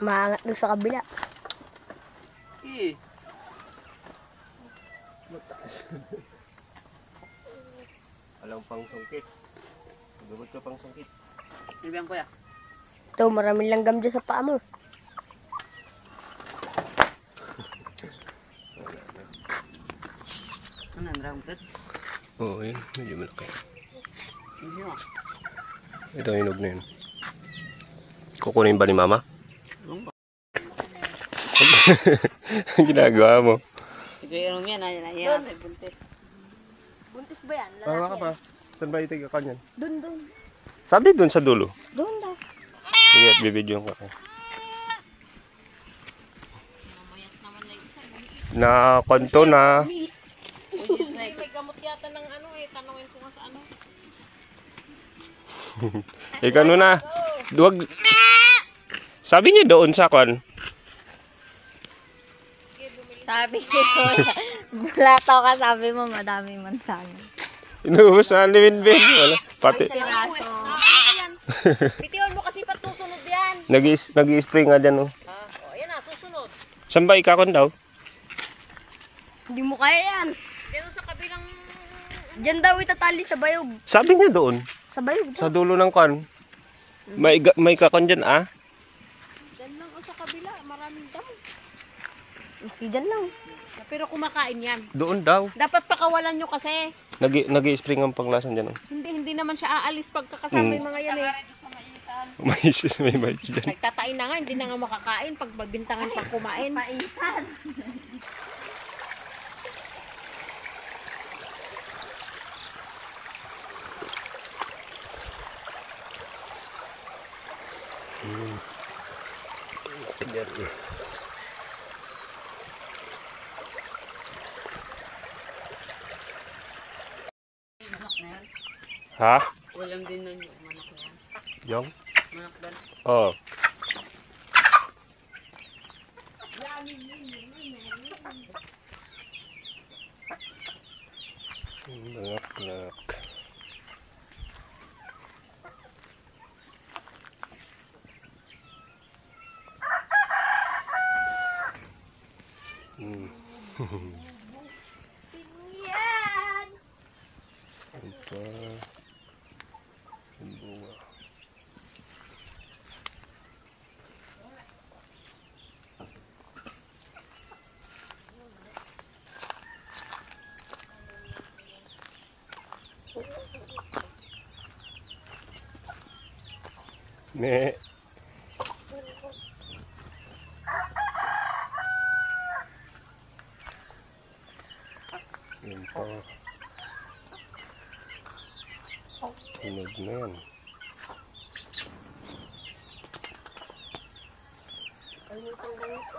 Maangat doon sa kabila. Eh. Alang pang sungkit. Gabot ka pang sungkit. Ibang kuya. Ito, maraming langgam dyan sa paa mo. Ano ang round pets? Oo, yun. Medyo malaki. Hindi mo. Ito hinog na yun. Kukunin ba ni mama? Ang ginagawa mo. Ikaw yan, yan. Buntis. Buntis ba yan? Tawa ka pa. Saan ba itiga ka niyan? Doon. Sabi doon sa dulo. Doon daw. Sige, at bibidyoan ka. Na kanto na. May gamot yata ng ano eh. Tanungin ko nga sa ano. Ikaw na. Duwag. Sabi niya doon sa kwan. Sabi ko, lato ka sabi mo, madami man sana. Inuubos na ni Winbin. Wala. Pati. Siraso. Bitiwan mo kasi pat susunod yan. Nag-i-spray nga dyan. Oh. Ayan na, susunod. Saan ba ikakon daw? Hindi mo kaya yan. Pero sa kabilang... Diyan daw itatali sa bayog. Sabi niya doon. Sa bayog daw. Sa dulo ng kwan. May kakon dyan ah. Diyan lang o sa kabila, maraming damo. Maski dyan lang. Pero kumakain yan. Doon daw. Dapat pakawalan nyo kasi. Nag-i-spray ng panglasan dyan. Oh. Hindi naman siya aalis pagkakasama yung mga yan eh. May bite dyan. Nagtatain na nga, hindi na nga makakain pag magbintangan pang kumain. Paitan. Ha? Walang din nun yung manak na yan. Yung? Manak dan. Oh. Nak. Yan! Ito. Bunga. Ne. Yan pa. Hinog na yan. Ano itong ganito?